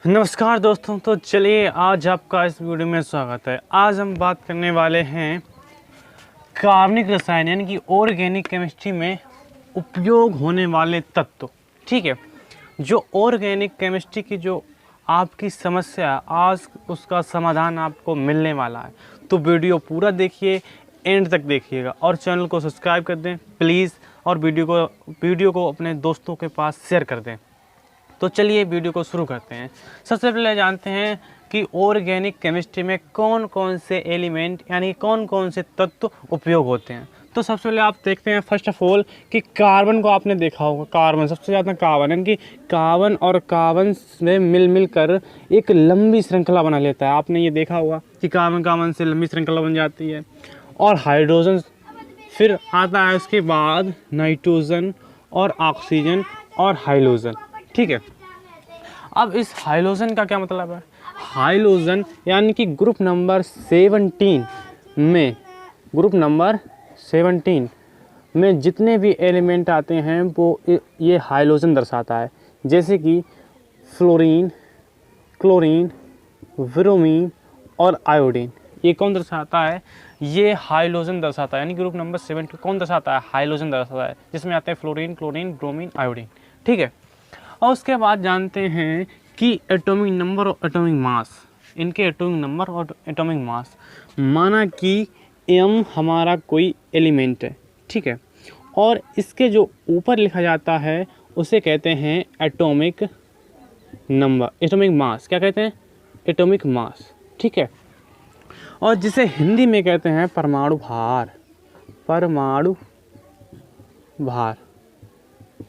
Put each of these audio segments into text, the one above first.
नमस्कार दोस्तों, तो चलिए आज आपका इस वीडियो में स्वागत है। आज हम बात करने वाले हैं कार्बनिक रसायन यानी कि ऑर्गेनिक केमिस्ट्री में उपयोग होने वाले तत्व। ठीक है, जो ऑर्गेनिक केमिस्ट्री की जो आपकी समस्या आज उसका समाधान आपको मिलने वाला है। तो वीडियो पूरा देखिए, एंड तक देखिएगा और चैनल को सब्सक्राइब कर दें प्लीज़, और वीडियो को अपने दोस्तों के पास शेयर कर दें। तो चलिए वीडियो को शुरू करते हैं। सबसे पहले जानते हैं कि ऑर्गेनिक केमिस्ट्री में कौन कौन से एलिमेंट यानी कौन कौन से तत्व उपयोग होते हैं। तो सबसे पहले आप देखते हैं फर्स्ट ऑफ ऑल कि कार्बन को आपने देखा होगा। कार्बन सबसे ज़्यादा कार्बन यानी कि कार्बन और कार्बन में मिल कर एक लंबी श्रृंखला बना लेता है। आपने ये देखा होगा कि कार्बन कार्बन से लंबी श्रृंखला बन जाती है। और हाइड्रोजन फिर आता है, उसके बाद नाइट्रोजन और ऑक्सीजन और हाइड्रोजन। ठीक है, अब इस हाइड्रोजन का क्या मतलब है? हाइड्रोजन यानी कि ग्रुप नंबर 17 में जितने भी एलिमेंट आते हैं वो ये हाइड्रोजन दर्शाता है। जैसे कि फ्लोरीन, क्लोरीन, ब्रोमीन और आयोडीन। ये कौन दर्शाता है? ये हाइड्रोजन दर्शाता है। यानी ग्रुप नंबर 7 कौन दर्शाता है? हाइड्रोजन दर्शाता है, जिसमें आते हैं फ्लोरीन, क्लोरीन, ब्रोमीन, आयोडीन। ठीक है, और उसके बाद जानते हैं कि एटॉमिक नंबर और एटॉमिक मास। इनके एटॉमिक नंबर और एटॉमिक मास, माना कि m हमारा कोई एलिमेंट है। ठीक है, और इसके जो ऊपर लिखा जाता है उसे कहते हैं एटॉमिक नंबर, एटॉमिक मास। क्या कहते हैं? Atomic mass. ठीक है, और जिसे हिंदी में कहते हैं परमाणु भार। परमाणु भार।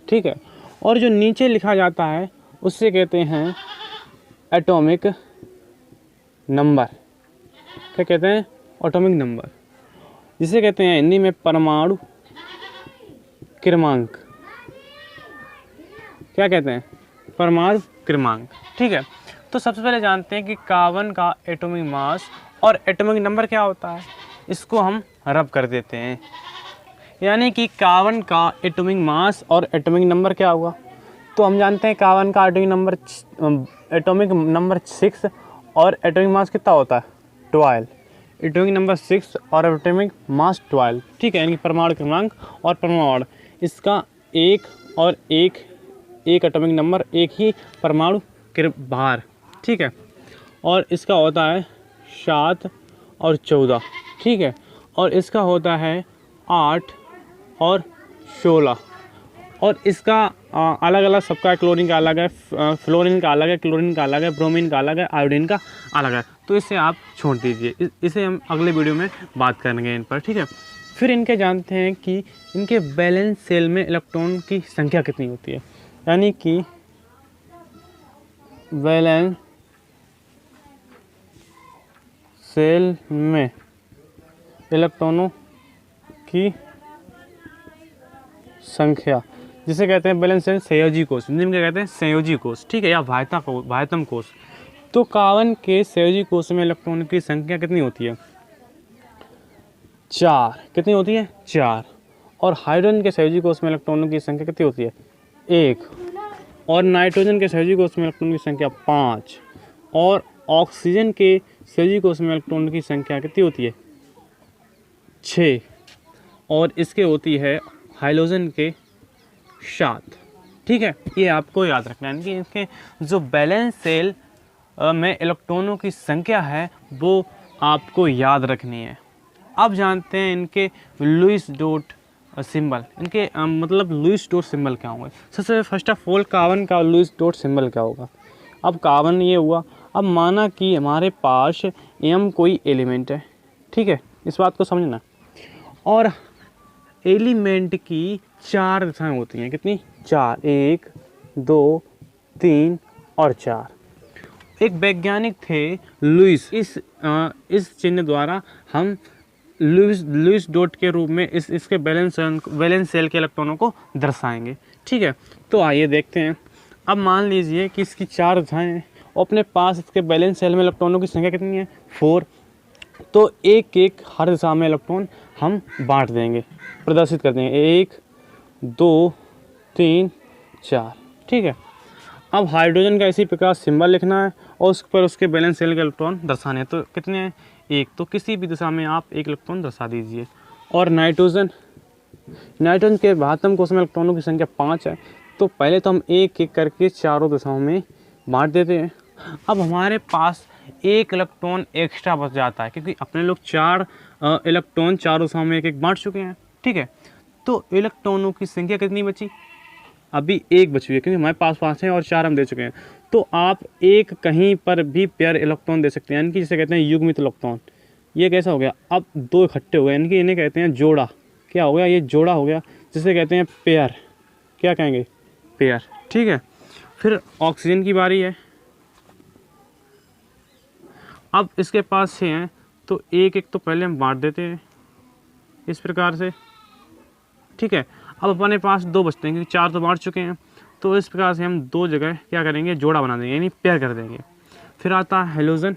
ठीक है, और जो नीचे लिखा जाता है उससे कहते हैं एटॉमिक नंबर। क्या कहते हैं? एटॉमिक नंबर, जिसे कहते हैं हिंदी में परमाणु क्रमांक। क्या कहते हैं? परमाणु क्रमांक। ठीक है, तो सबसे पहले जानते हैं कि कार्बन का एटॉमिक मास और एटॉमिक नंबर क्या होता है। इसको हम रब कर देते हैं, यानी कि कार्बन का एटॉमिक मास और एटॉमिक नंबर क्या हुआ। तो हम जानते हैं कार्बन का एटॉमिक नंबर 6 और एटॉमिक मास कितना होता है? 12। एटॉमिक नंबर 6 और एटॉमिक मास 12। ठीक है, यानी परमाणु क्रमांक और परमाणु, इसका एक और एक एटॉमिक नंबर, एक ही परमाणु भार। ठीक है, और इसका होता है 7 और 14। ठीक है, और इसका होता है 8 और 16। और इसका अलग अलग सबका, क्लोरीन का अलग है, फ्लोरीन का अलग है, क्लोरीन का अलग है, ब्रोमीन का अलग है, आयोडीन का अलग है। तो इसे आप छोड़ दीजिए, इसे हम अगले वीडियो में बात करेंगे इन पर। ठीक है, फिर इनके जानते हैं कि इनके वैलेंस सेल में इलेक्ट्रॉन की संख्या कितनी होती है। यानी कि वैलेंस सेल में इलेक्ट्रॉनों की संख्या, जिसे कहते हैं बैलेंस सेल संयोजी कोष। हिंदी में क्या कहते हैं? संयोजी कोष। ठीक है, या वायतम कोष। तो कार्बन के संयोजी कोष में इलेक्ट्रॉन की संख्या कितनी होती है? 4। कितनी होती है? 4। और हाइड्रोजन के संयोजी कोष में इलेक्ट्रॉनों की संख्या कितनी होती है? 1। और नाइट्रोजन के संयोजी कोष में इलेक्ट्रॉनों की संख्या 5। और ऑक्सीजन के संयोजी कोष में इलेक्ट्रॉनों की संख्या कितनी होती है? 6। और इसके होती है हाइड्रोजन के 7। ठीक है, ये आपको याद रखना है कि इनके जो बैलेंस सेल में इलेक्ट्रॉनों की संख्या है वो आपको याद रखनी है। अब जानते हैं इनके लुईस डॉट सिंबल। इनके मतलब लुईस डॉट सिंबल क्या होंगे। सबसे फर्स्ट ऑफ ऑल कार्बन का लुईस डॉट सिंबल क्या होगा। अब कार्बन ये हुआ। अब माना कि हमारे पास m कोई एलिमेंट है। ठीक है, इस बात को समझना। और एलिमेंट की 4 दिशाएं होती हैं। कितनी? 4। 1, 2, 3 और 4। एक वैज्ञानिक थे लुईस। इस चिन्ह द्वारा हम लुईस डॉट के रूप में इसके वैलेंस सेल के इलेक्ट्रॉनों को दर्शाएंगे। ठीक है, तो आइए देखते हैं। अब मान लीजिए कि इसकी 4 दिशाएं हैं और अपने पास इसके वैलेंस सेल में इलेक्ट्रॉनों की संख्या कितनी है? 4। तो एक एक हर दिशा में इलेक्ट्रॉन हम बांट देंगे, प्रदर्शित कर देंगे। 1, 2, 3, 4। ठीक है, अब हाइड्रोजन का इसी प्रकार सिंबल लिखना है और उस पर उसके वैलेंस शेल के इलेक्ट्रॉन दर्शाने हैं। तो कितने हैं? एक। तो किसी भी दिशा में आप एक इलेक्ट्रॉन दर्शा दीजिए। और नाइट्रोजन के महत्तम कोष में इलेक्ट्रॉनों की संख्या 5 है। तो पहले तो हम एक एक करके चारों दिशाओं में बांट देते हैं। अब हमारे पास एक इलेक्ट्रॉन एक्स्ट्रा बच जाता है क्योंकि अपने लोग 4 इलेक्ट्रॉन चारों दिशाओं में एक एक बांट चुके हैं। ठीक है, तो इलेक्ट्रॉनों की संख्या कितनी बची? अभी एक बची हुई है क्योंकि हमारे पास 5 हैं और 4 हम दे चुके हैं। तो आप एक कहीं पर भी पेयर इलेक्ट्रॉन दे सकते हैं, यानी कि जिसे कहते हैं युग्मित इलेक्ट्रॉन। ये कैसा हो गया? अब 2 इकट्ठे हो गए, यानी कि इन्हें कहते हैं जोड़ा। क्या हो गया? ये जोड़ा हो गया, जिसे कहते हैं पेयर। क्या कहेंगे? पेयर। ठीक है, फिर ऑक्सीजन की बारी है। अब इसके पास 6 हैं, तो एक एक तो पहले हम बांट देते हैं इस प्रकार से। ठीक है, अब अपने पास 2 बचते हैं क्योंकि 4 तो बांट चुके हैं। तो इस प्रकार से हम 2 जगह क्या करेंगे? जोड़ा बना देंगे, यानी पेयर कर देंगे। फिर आता है हेलोजन।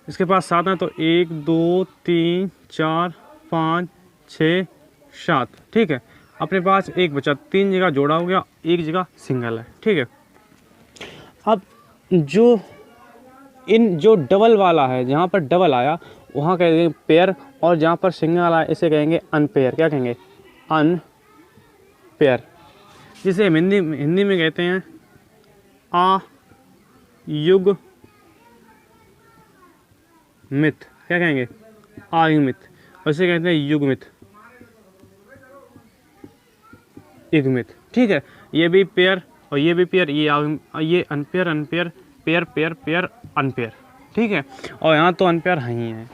इसके पास 7 हैं, तो 1 2 3 4 5 6 7। ठीक है, अपने पास एक बचा, 3 जगह जोड़ा हो गया, 1 जगह सिंगल है। ठीक है, अब जो डबल वाला है, जहाँ पर डबल आया वहाँ कहेंगे पेयर, और जहाँ पर सिंगल आया इसे कहेंगे अनपेयर। क्या कहेंगे? अनपेयर, जिसे हिंदी में कहते हैं अयुग्मित। क्या कहेंगे? अयुग्मित, और इसे कहते हैं युग्मित। युग्मित। ठीक है, ये भी पेयर और ये भी पेयर, ये unpair unpair pair pair pair unpair. ठीक है, और यहाँ तो अनपेयर ही है।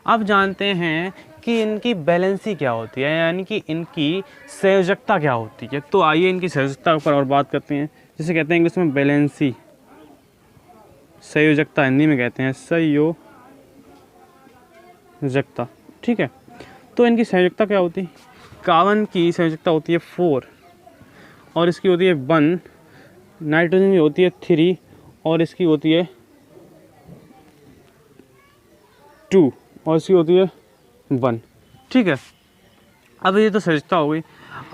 अब जानते हैं कि इनकी बैलेंसी क्या होती है, यानी कि इनकी संयोजकता क्या होती है। तो आइए इनकी संयोजकता पर और बात करते हैं, जिसे कहते हैं इंग्लिश में बैलेंसी। संयोजकता हिंदी में कहते हैं संयोजकता। ठीक है, तो इनकी संयोजकता क्या होती है? कार्बन की संयोजकता होती है 4 और इसकी होती है 1। नाइट्रोजन की होती है 3 और इसकी होती है 2 और इसकी होती है 1। ठीक है, अब ये तो संयोजकता हो गई।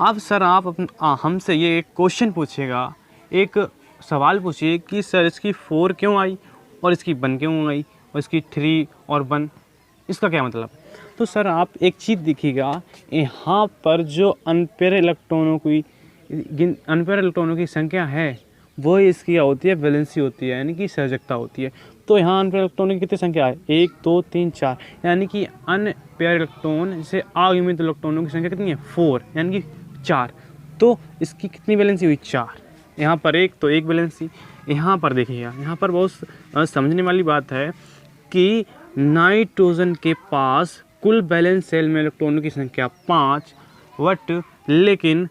अब सर आप हमसे ये एक क्वेश्चन पूछेगा, एक सवाल पूछिए कि सर इसकी 4 क्यों आई और इसकी 1 क्यों आई और इसकी 3 और 1, इसका क्या मतलब? तो सर आप एक चीज़ देखिएगा, यहाँ पर जो अनपेयर इलेक्ट्रॉनों की संख्या है वो इसकी क्या होती है? वैलेंसी होती है, यानी कि संयोजकता होती है। तो यहाँ अनपेयर इलेक्ट्रॉनों की कितनी संख्या है? 1 2 3 4, यानी कि अनपेयर इलेक्ट्रॉन जैसे अयुग्मित इलेक्ट्रॉनों की संख्या कितनी है? 4, यानी कि 4। तो इसकी कितनी वैलेंसी हुई? 4। यहाँ पर 1 तो 1 वैलेंसी। यहाँ पर देखिएगा, यहाँ पर बहुत समझने वाली बात है कि नाइट्रोजन के पास कुल बैलेंस शेल में इलेक्ट्रॉनों की संख्या 5, बट लेकिन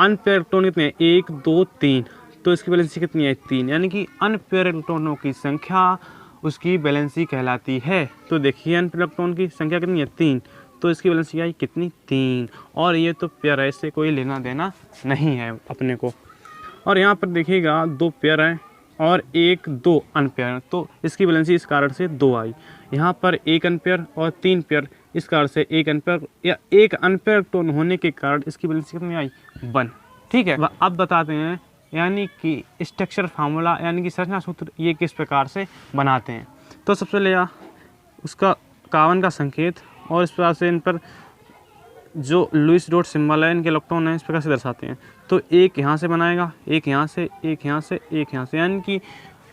अनपेयर इलेक्ट्रॉन कितने हैं? 1 2 3। तो इसकी बैलेंसी कितनी है? 3, यानी कि अनपेयर इलेक्ट्रॉनों की संख्या उसकी बैलेंसी कहलाती है। तो देखिए अनपेयर इलेक्ट्रॉन की संख्या कितनी है? 3, तो इसकी बैलेंसी आई कितनी? 3। और ये तो पेयर है, इससे कोई लेना देना नहीं है अपने को। और यहाँ पर देखिएगा 2 पेयर हैं और 1 2 अनपेयर, तो इसकी बैलेंसी इस कारण से 2 आई। यहाँ पर 1 अनपेयर और 3 पेयर, इस कारण से 1 अनपेयर या 1 अनपेयर इलेक्ट्रॉन होने के कारण इसकी बैलेंसी कितनी आई? 1। ठीक है, अब बताते हैं यानी कि स्ट्रक्चर फार्मूला, यानी कि संरचना सूत्र ये किस प्रकार से बनाते हैं। तो सबसे पहले उसका कार्बन का संकेत, और इस प्रकार से इन पर जो लुईस डॉट सिंबल है, इनके इलेक्ट्रॉन है, इस प्रकार से दर्शाते हैं। तो एक यहाँ से बनाएगा, एक यहाँ से, एक यहाँ से, एक यहाँ से, यानी कि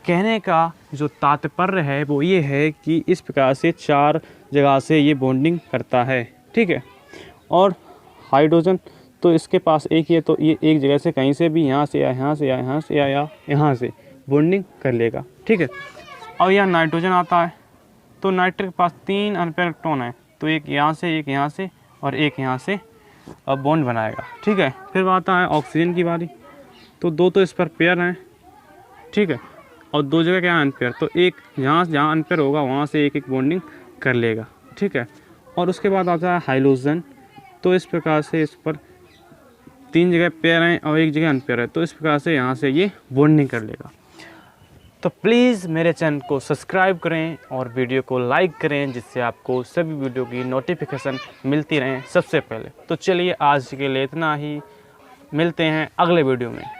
कहने का जो तात्पर्य है वो ये है कि इस प्रकार से 4 जगह से ये बॉन्डिंग करता है। ठीक है, और हाइड्रोजन तो इसके पास एक ही है, तो ये एक जगह से कहीं से भी, यहाँ से या यहाँ से या यहाँ से या यहाँ से बॉन्डिंग कर लेगा। ठीक है, और यहाँ नाइट्रोजन आता है, तो नाइट्रोजन के पास 3 अनपेयर इलेक्ट्रॉन है, तो एक यहाँ से और एक यहाँ से बॉन्ड बनाएगा। ठीक है, फिर आता है ऑक्सीजन की बारी। तो 2 तो इस पर पेयर हैं। ठीक है, और 2 जगह क्या है? अनपेयर, तो एक जहाँ अनपेयर होगा वहाँ से एक एक बॉन्डिंग कर लेगा। ठीक है, और उसके बाद आता है हाइड्रोजन। तो इस प्रकार से इस पर 3 जगह पेयर हैं और 1 जगह अनपेयर है, तो इस प्रकार से यहाँ से ये बॉन्डिंग कर लेगा। तो प्लीज़ मेरे चैनल को सब्सक्राइब करें और वीडियो को लाइक करें, जिससे आपको सभी वीडियो की नोटिफिकेशन मिलती रहें सबसे पहले। तो चलिए आज के लिए इतना ही, मिलते हैं अगले वीडियो में।